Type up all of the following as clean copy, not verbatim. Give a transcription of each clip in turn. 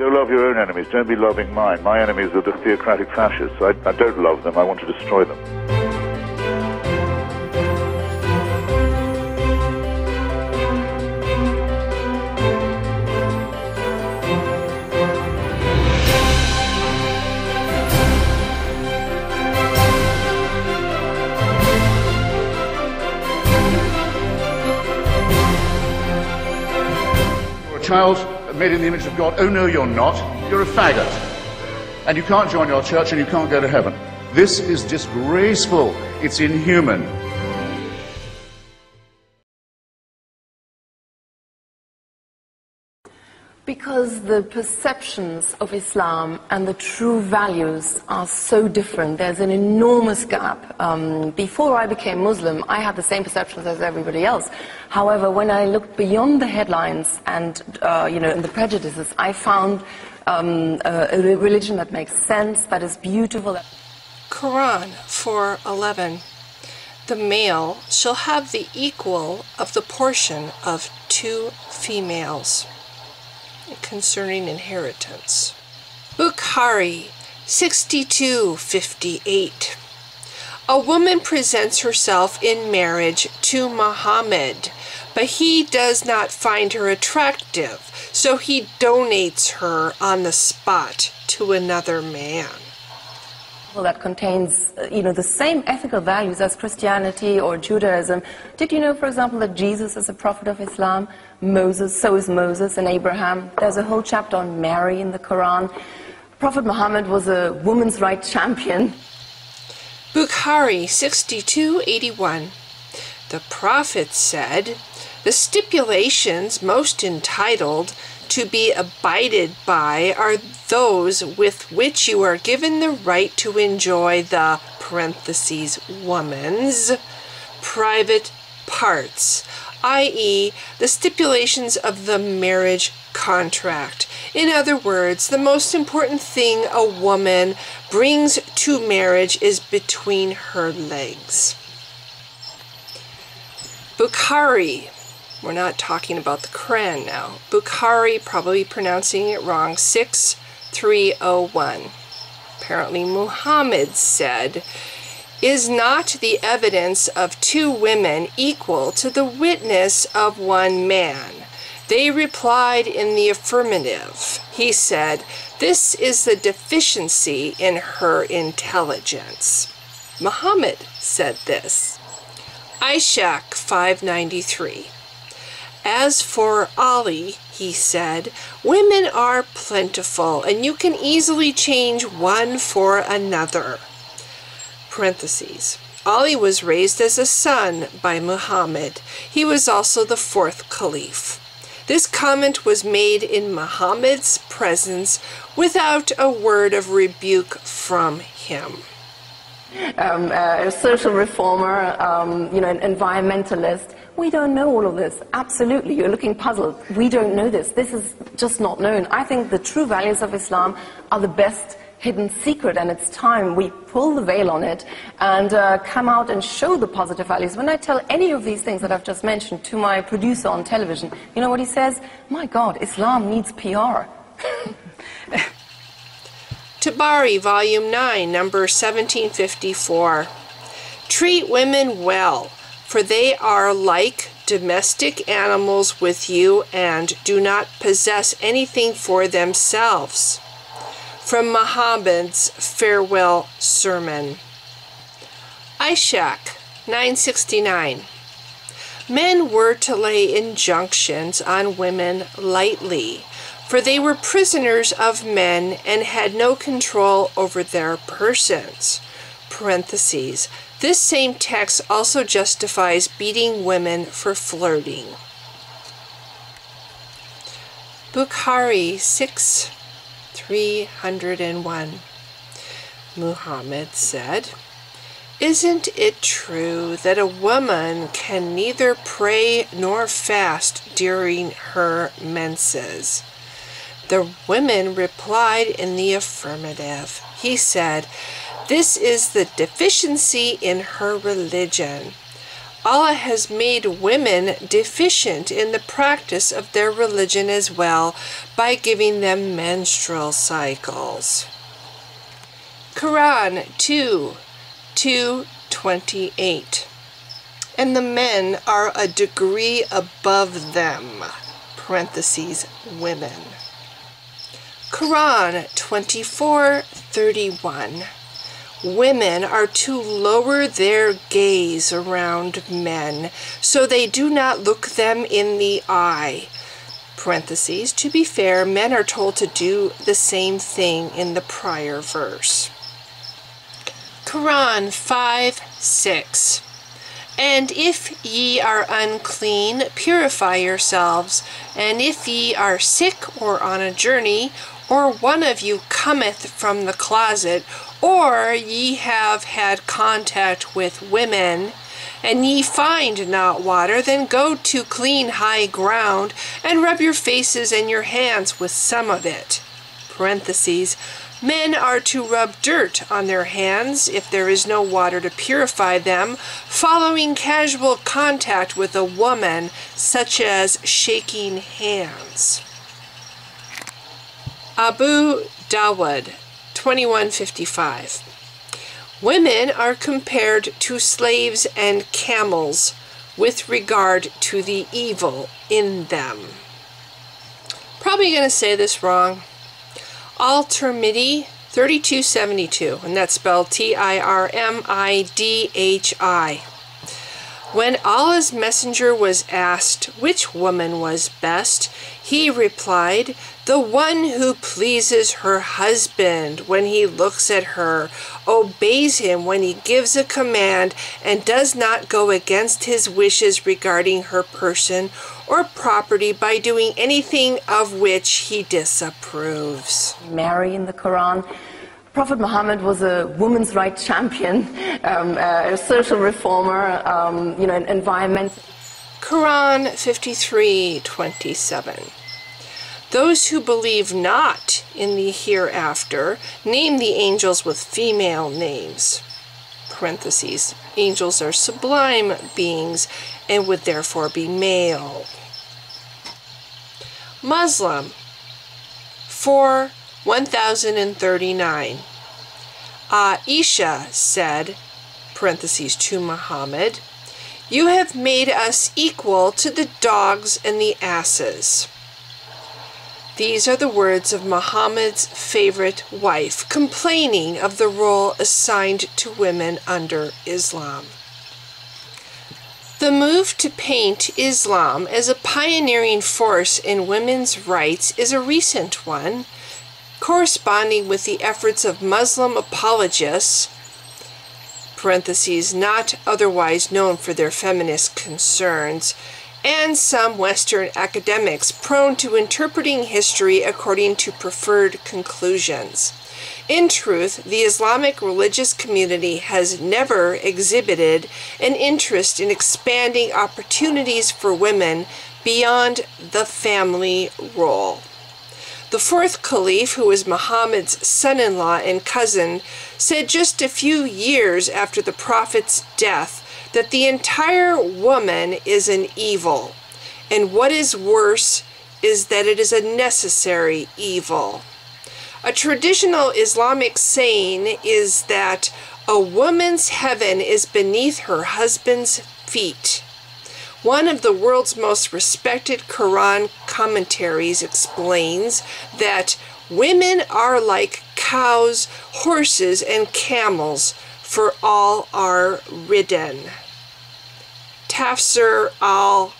Go love your own enemies. Don't be loving mine. My enemies are the theocratic fascists. I don't love them. I want to destroy them. Child made in the image of God. Oh no, you're not. You're a faggot. And you can't join your church and you can't go to heaven. This is disgraceful. It's inhuman. Because the perceptions of Islam and the true values are so different. There's an enormous gap. Before I became Muslim, I had the same perceptions as everybody else. However, when I looked beyond the headlines and, and the prejudices, I found a religion that makes sense, that is beautiful. Quran 4:11. The male shall have the equal of the portion of 2 females. Concerning inheritance. Bukhari 62:58. A woman presents herself in marriage to Muhammad, but he does not find her attractive, so he donates her on the spot to another man. Well, that contains, the same ethical values as Christianity or Judaism. Did you know, for example, that Jesus is a prophet of Islam? So is Moses and Abraham. There's a whole chapter on Mary in the Quran. Prophet Muhammad was a women's rights champion. Bukhari 62:81. The prophet said, the stipulations most entitled to be abided by are those with which you are given the right to enjoy the woman's private parts, i.e., the stipulations of the marriage contract. In other words, the most important thing a woman brings to marriage is between her legs. Bukhari. We're not talking about the Quran now. Bukhari, probably pronouncing it wrong, 6301. Apparently Muhammad said, is not the evidence of 2 women equal to the witness of 1 man? They replied in the affirmative. He said, this is the deficiency in her intelligence. Muhammad said this. Ishaq 593. As for Ali, he said, women are plentiful, and you can easily change one for another. Parentheses. Ali was raised as a son by Muhammad. He was also the 4th caliph. This comment was made in Muhammad's presence without a word of rebuke from him. A social reformer, an environmentalist. We don't know all of this. Absolutely. You're looking puzzled. We don't know this. This is just not known. I think the true values of Islam are the best hidden secret, and it's time we pull the veil on it and come out and show the positive values. When I tell any of these things that I've just mentioned to my producer on television, you know what he says? My God, Islam needs PR. Tabari, Volume 9, number 1754. Treat women well, for they are like domestic animals with you and do not possess anything for themselves. From Muhammad's farewell sermon. Ishaq 969. Men were to lay injunctions on women lightly, for they were prisoners of men and had no control over their persons. Parentheses. This same text also justifies beating women for flirting. Bukhari 6:301. Muhammad said, isn't it true that a woman can neither pray nor fast during her menses? The women replied in the affirmative. He said, this is the deficiency in her religion. Allah has made women deficient in the practice of their religion as well by giving them menstrual cycles. Quran 2:28. And the men are a degree above them, parentheses, women. Quran 24:31. Women are to lower their gaze around men, so they do not look them in the eye. Parentheses, to be fair, men are told to do the same thing in the prior verse. Quran 5:6. And if ye are unclean, purify yourselves, and if ye are sick or on a journey, or one of you cometh from the closet, or ye have had contact with women, and ye find not water, then go to clean high ground, and rub your faces and your hands with some of it. Parentheses, men are to rub dirt on their hands if there is no water to purify them, following casual contact with a woman, such as shaking hands. Abu Dawud 21:55. Women are compared to slaves and camels with regard to the evil in them. Probably going to say this wrong. Al-Tirmidhi 3272, and that's spelled Tirmidhi. When Allah's messenger was asked which woman was best, he replied, the one who pleases her husband when he looks at her, obeys him when he gives a command, and does not go against his wishes regarding her person or property by doing anything of which he disapproves. Mary in the Quran. Prophet Muhammad was a women's rights champion, a social reformer, an environmental. Quran 53:27. Those who believe not in the hereafter name the angels with female names. Parentheses, angels are sublime beings and would therefore be male. Muslim 4:1039. Aisha said, parentheses, to Muhammad, you have made us equal to the dogs and the asses. These are the words of Muhammad's favorite wife, complaining of the role assigned to women under Islam. The move to paint Islam as a pioneering force in women's rights is a recent one, corresponding with the efforts of Muslim apologists, parentheses, not otherwise known for their feminist concerns, and some Western academics prone to interpreting history according to preferred conclusions. In truth, the Islamic religious community has never exhibited an interest in expanding opportunities for women beyond the family role. The fourth caliph, who was Muhammad's son-in-law and cousin, said just a few years after the Prophet's death that the entire woman is an evil, and what is worse is that it is a necessary evil. A traditional Islamic saying is that a woman's heaven is beneath her husband's feet. One of the world's most respected Quran commentaries explains that women are like cows, horses, and camels, for all are ridden. Tafsir al-Qurtubi,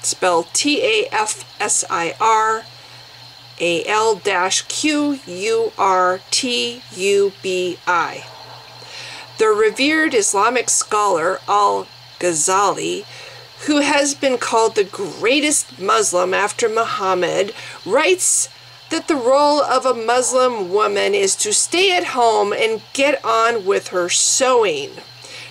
spelled Tafsir-al-Qurtubi. The revered Islamic scholar al-Ghazali, who has been called the greatest Muslim after Muhammad, writes that the role of a Muslim woman is to stay at home and get on with her sewing.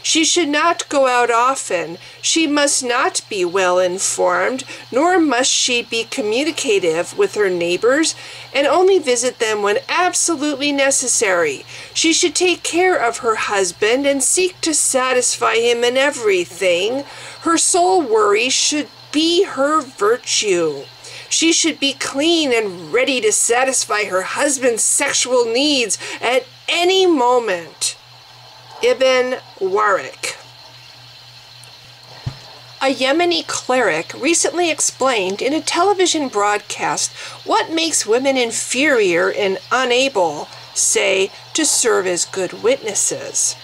She should not go out often. She must not be well informed, nor must she be communicative with her neighbors, and only visit them when absolutely necessary. She should take care of her husband and seek to satisfy him in everything. Her sole worry should be her virtue. She should be clean and ready to satisfy her husband's sexual needs at any moment. Ibn Warwick. A Yemeni cleric recently explained in a television broadcast what makes women inferior and unable, say, to serve as good witnesses.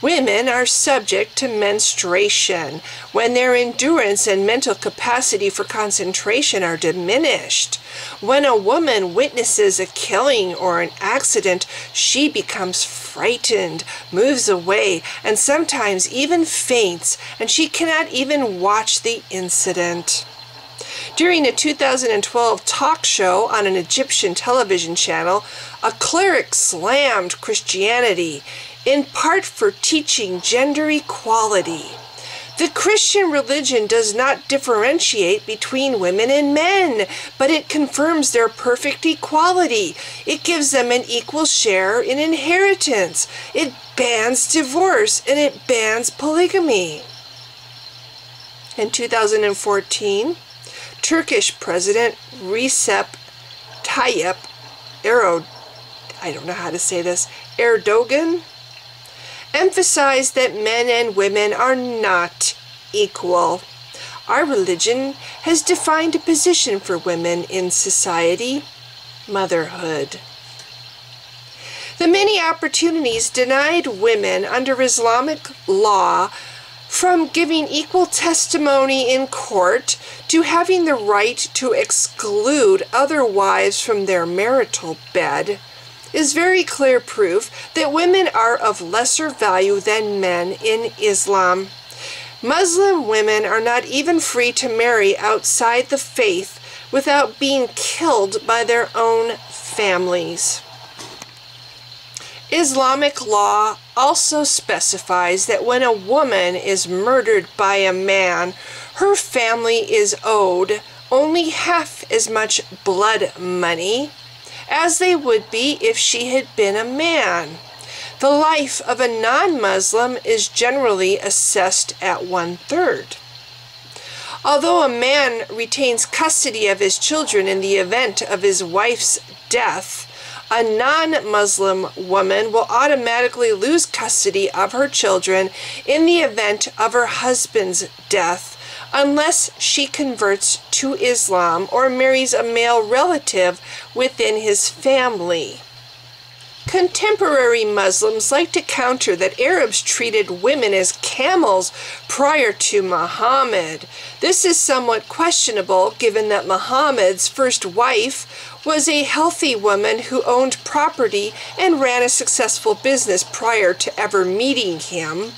Women are subject to menstruation when their endurance and mental capacity for concentration are diminished. When a woman witnesses a killing or an accident, she becomes frightened, moves away, and sometimes even faints, and she cannot even watch the incident. During a 2012 talk show on an Egyptian television channel, a cleric slammed Christianity, in part for teaching gender equality. The Christian religion does not differentiate between women and men, but it confirms their perfect equality. It gives them an equal share in inheritance. It bans divorce, and it bans polygamy. In 2014, Turkish President Recep Tayyip Erdogan emphasized that men and women are not equal. Our religion has defined a position for women in society: motherhood. The many opportunities denied women under Islamic law, from giving equal testimony in court to having the right to exclude other wives from their marital bed, is very clear proof that women are of lesser value than men in Islam. Muslim women are not even free to marry outside the faith without being killed by their own families. Islamic law also specifies that when a woman is murdered by a man, her family is owed only half as much blood money as they would be if she had been a man. The life of a non-Muslim is generally assessed at 1/3. Although a man retains custody of his children in the event of his wife's death, a non-Muslim woman will automatically lose custody of her children in the event of her husband's death, unless she converts to Islam or marries a male relative within his family. Contemporary Muslims like to counter that Arabs treated women as camels prior to Muhammad. This is somewhat questionable given that Muhammad's first wife was a healthy woman who owned property and ran a successful business prior to ever meeting him.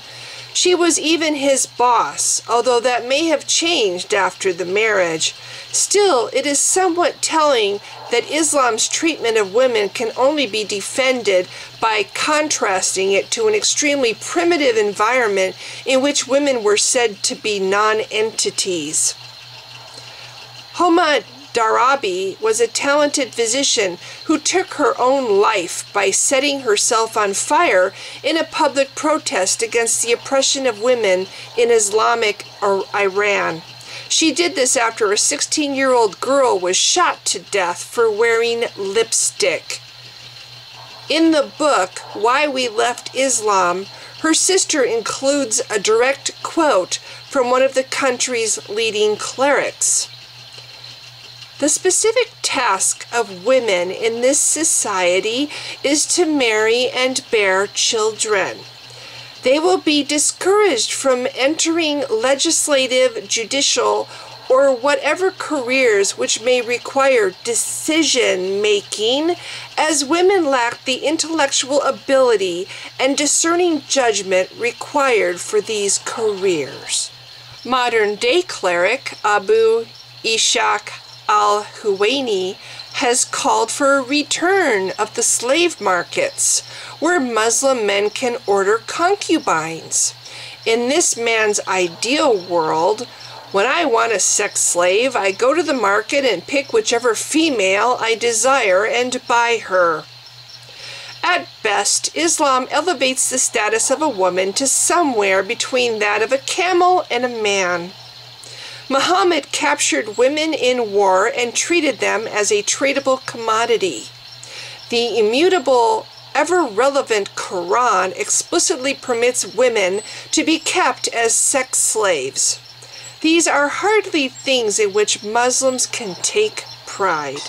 She was even his boss, although that may have changed after the marriage. Still, it is somewhat telling that Islam's treatment of women can only be defended by contrasting it to an extremely primitive environment in which women were said to be non-entities. Homa Darabi was a talented physician who took her own life by setting herself on fire in a public protest against the oppression of women in Islamic Iran. She did this after a 16-year-old girl was shot to death for wearing lipstick. In the book, Why We Left Islam, her sister includes a direct quote from one of the country's leading clerics. The specific task of women in this society is to marry and bear children. They will be discouraged from entering legislative, judicial, or whatever careers which may require decision-making, as women lack the intellectual ability and discerning judgment required for these careers. Modern-day cleric Abu Ishaq al-Huwaini has called for a return of the slave markets, where Muslim men can order concubines. In this man's ideal world, when I want a sex slave, I go to the market and pick whichever female I desire and buy her. At best, Islam elevates the status of a woman to somewhere between that of a camel and a man. Muhammad captured women in war and treated them as a tradable commodity. The immutable, ever-relevant Quran explicitly permits women to be kept as sex slaves. These are hardly things in which Muslims can take pride.